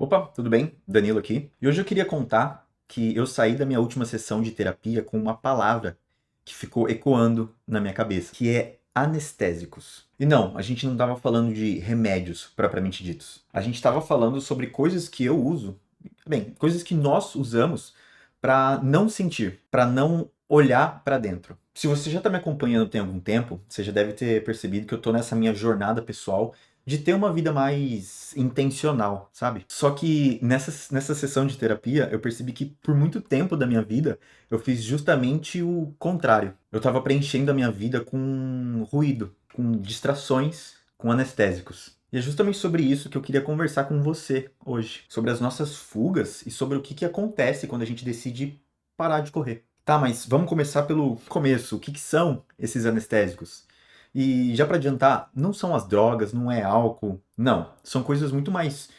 Opa, tudo bem? Danilo aqui. E hoje eu queria contar que eu saí da minha última sessão de terapia com uma palavra que ficou ecoando na minha cabeça, que é anestésicos. E não, a gente não estava falando de remédios propriamente ditos. A gente estava falando sobre coisas que eu uso, bem, coisas que nós usamos para não sentir, para não olhar para dentro. Se você já está me acompanhando tem algum tempo, você já deve ter percebido que eu estou nessa minha jornada pessoal de ter uma vida mais intencional, sabe? Só que nessa sessão de terapia, eu percebi que por muito tempo da minha vida, eu fiz justamente o contrário. Eu estava preenchendo a minha vida com ruído, com distrações, com anestésicos. E é justamente sobre isso que eu queria conversar com você hoje, sobre as nossas fugas e sobre o que acontece quando a gente decide parar de correr. Tá, mas vamos começar pelo começo. O que são esses anestésicos? E já para adiantar, não são as drogas, não é álcool, não. São coisas muito mais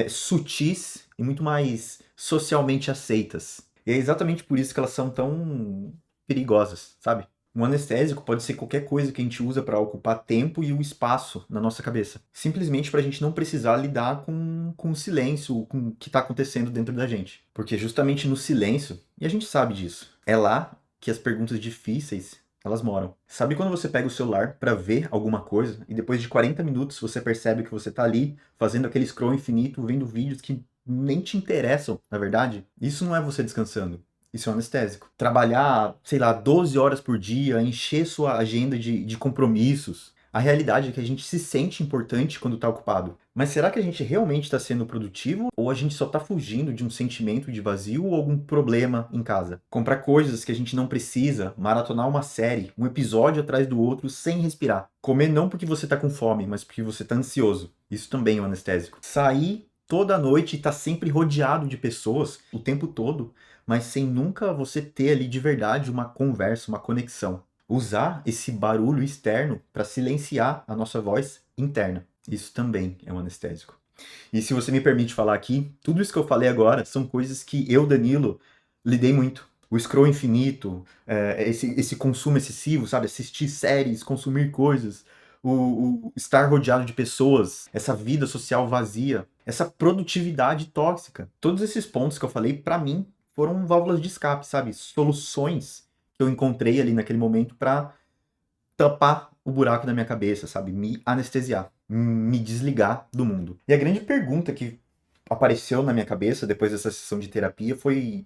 sutis e muito mais socialmente aceitas. E é exatamente por isso que elas são tão perigosas, sabe? Um anestésico pode ser qualquer coisa que a gente usa para ocupar tempo e o espaço na nossa cabeça. Simplesmente para a gente não precisar lidar com o silêncio, com o que está acontecendo dentro da gente. Porque justamente no silêncio, e a gente sabe disso, é lá que as perguntas difíceis elas moram. Sabe quando você pega o celular para ver alguma coisa e depois de 40 minutos você percebe que você tá ali fazendo aquele scroll infinito, vendo vídeos que nem te interessam, na verdade? Isso não é você descansando. Isso é um anestésico. Trabalhar, sei lá, 12 horas por dia, encher sua agenda de compromissos. A realidade é que a gente se sente importante quando está ocupado. Mas será que a gente realmente está sendo produtivo? Ou a gente só está fugindo de um sentimento de vazio ou algum problema em casa? Comprar coisas que a gente não precisa, maratonar uma série, um episódio atrás do outro sem respirar. Comer não porque você está com fome, mas porque você está ansioso. Isso também é um anestésico. Sair toda noite e estar sempre rodeado de pessoas o tempo todo, mas sem nunca você ter ali de verdade uma conversa, uma conexão. Usar esse barulho externo para silenciar a nossa voz interna. Isso também é um anestésico. E se você me permite falar aqui, tudo isso que eu falei agora são coisas que eu, Danilo, lidei muito. O scroll infinito, esse consumo excessivo, sabe? Assistir séries, consumir coisas, o estar rodeado de pessoas, essa vida social vazia, essa produtividade tóxica. Todos esses pontos que eu falei, para mim, foram válvulas de escape, sabe? Soluções que eu encontrei ali naquele momento para tampar o buraco da minha cabeça, sabe? Me anestesiar, me desligar do mundo. E a grande pergunta que apareceu na minha cabeça depois dessa sessão de terapia foi: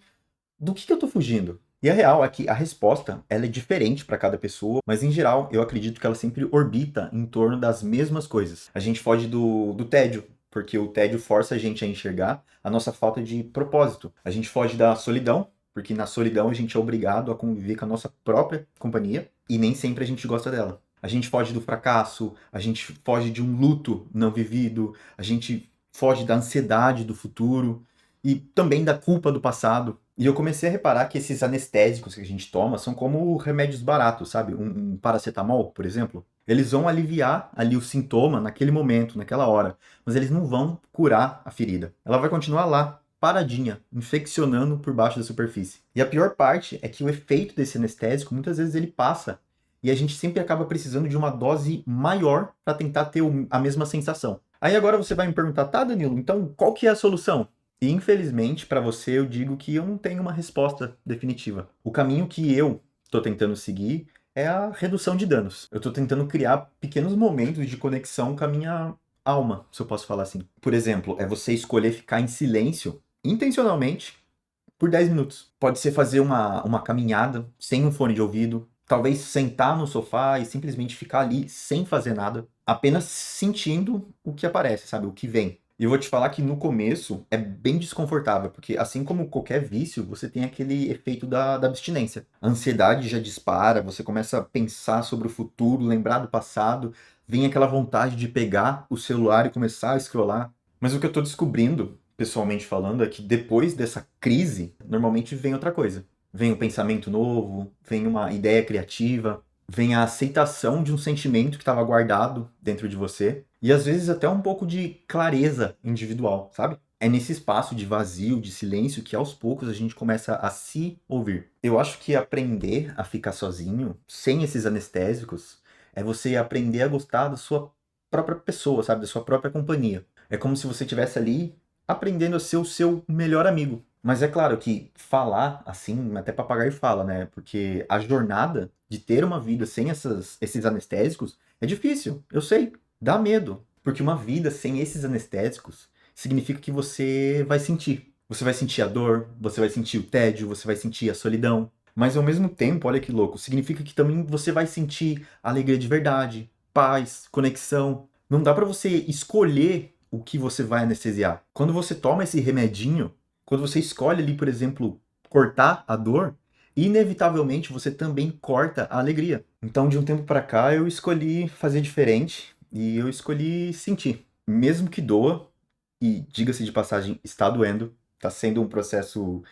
do que eu tô fugindo? E a real é que a resposta ela é diferente para cada pessoa, mas em geral eu acredito que ela sempre orbita em torno das mesmas coisas. A gente foge do tédio, porque o tédio força a gente a enxergar a nossa falta de propósito. A gente foge da solidão, porque na solidão a gente é obrigado a conviver com a nossa própria companhia e nem sempre a gente gosta dela. A gente foge do fracasso, a gente foge de um luto não vivido, a gente foge da ansiedade do futuro e também da culpa do passado. E eu comecei a reparar que esses anestésicos que a gente toma são como remédios baratos, sabe? Um paracetamol, por exemplo. Eles vão aliviar ali o sintoma naquele momento, naquela hora, mas eles não vão curar a ferida. Ela vai continuar lá, paradinha, infeccionando por baixo da superfície. E a pior parte é que o efeito desse anestésico, muitas vezes ele passa, e a gente sempre acaba precisando de uma dose maior para tentar ter a mesma sensação. Aí agora você vai me perguntar, tá, Danilo, então qual que é a solução? E infelizmente, para você, eu digo que eu não tenho uma resposta definitiva. O caminho que eu estou tentando seguir é a redução de danos. Eu estou tentando criar pequenos momentos de conexão com a minha alma, se eu posso falar assim. Por exemplo, é você escolher ficar em silêncio, intencionalmente, por 10 minutos. Pode ser fazer uma caminhada sem um fone de ouvido, talvez sentar no sofá e simplesmente ficar ali sem fazer nada, apenas sentindo o que aparece, sabe? O que vem. E eu vou te falar que no começo é bem desconfortável, porque assim como qualquer vício, você tem aquele efeito da abstinência. A ansiedade já dispara, você começa a pensar sobre o futuro, lembrar do passado, vem aquela vontade de pegar o celular e começar a scrollar. Mas o que eu tô descobrindo, pessoalmente falando, é que depois dessa crise, normalmente vem outra coisa. Vem um pensamento novo, vem uma ideia criativa, vem a aceitação de um sentimento que estava guardado dentro de você e às vezes até um pouco de clareza individual, sabe? É nesse espaço de vazio, de silêncio, que aos poucos a gente começa a se ouvir. Eu acho que aprender a ficar sozinho, sem esses anestésicos, é você aprender a gostar da sua própria pessoa, sabe? Da sua própria companhia. É como se você estivesse ali aprendendo a ser o seu melhor amigo. Mas é claro que falar assim, até papagaio fala, né? Porque a jornada de ter uma vida sem esses anestésicos é difícil, eu sei, dá medo. Porque uma vida sem esses anestésicos significa que você vai sentir. Você vai sentir a dor, você vai sentir o tédio, você vai sentir a solidão. Mas ao mesmo tempo, olha que louco, significa que também você vai sentir alegria de verdade, paz, conexão. Não dá pra você escolher o que você vai anestesiar. Quando você toma esse remedinho, quando você escolhe ali, por exemplo, cortar a dor, inevitavelmente você também corta a alegria. Então, de um tempo pra cá, eu escolhi fazer diferente e eu escolhi sentir. Mesmo que doa, e diga-se de passagem, está doendo, está sendo um processo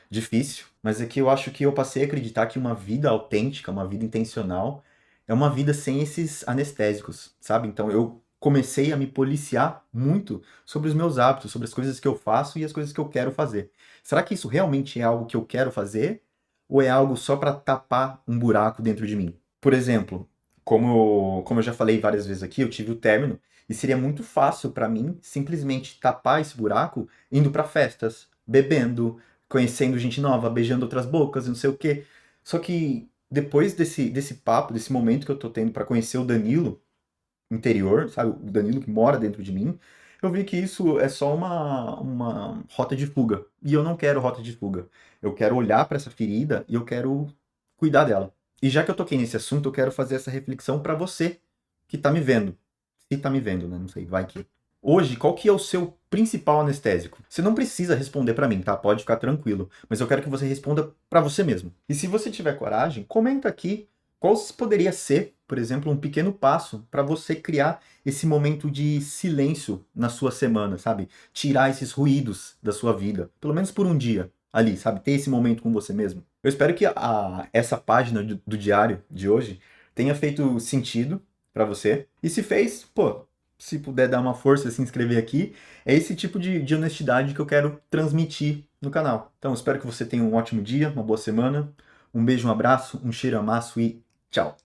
difícil, mas é que eu acho que eu passei a acreditar que uma vida autêntica, uma vida intencional, é uma vida sem esses anestésicos, sabe? Então eu comecei a me policiar muito sobre os meus hábitos, sobre as coisas que eu faço e as coisas que eu quero fazer. Será que isso realmente é algo que eu quero fazer? Ou é algo só para tapar um buraco dentro de mim? Por exemplo, como eu já falei várias vezes aqui, eu tive o término e seria muito fácil para mim simplesmente tapar esse buraco indo para festas, bebendo, conhecendo gente nova, beijando outras bocas, não sei o quê. Só que depois desse papo, desse momento que eu tô tendo para conhecer o Danilo interior, sabe? O Danilo que mora dentro de mim, eu vi que isso é só uma rota de fuga. E eu não quero rota de fuga. Eu quero olhar para essa ferida e eu quero cuidar dela. E já que eu toquei nesse assunto, eu quero fazer essa reflexão para você que tá me vendo. Se tá me vendo, né? Não sei, vai que. Hoje, qual que é o seu principal anestésico? Você não precisa responder para mim, tá? Pode ficar tranquilo, mas eu quero que você responda para você mesmo. E se você tiver coragem, comenta aqui qual poderia ser, por exemplo, um pequeno passo para você criar esse momento de silêncio na sua semana, sabe? Tirar esses ruídos da sua vida, pelo menos por um dia ali, sabe? Ter esse momento com você mesmo. Eu espero que essa página do diário de hoje tenha feito sentido para você. E se fez, pô, se puder dar uma força, se inscrever aqui, é esse tipo de honestidade que eu quero transmitir no canal. Então, espero que você tenha um ótimo dia, uma boa semana. Um beijo, um abraço, um cheiro, amasso e tchau!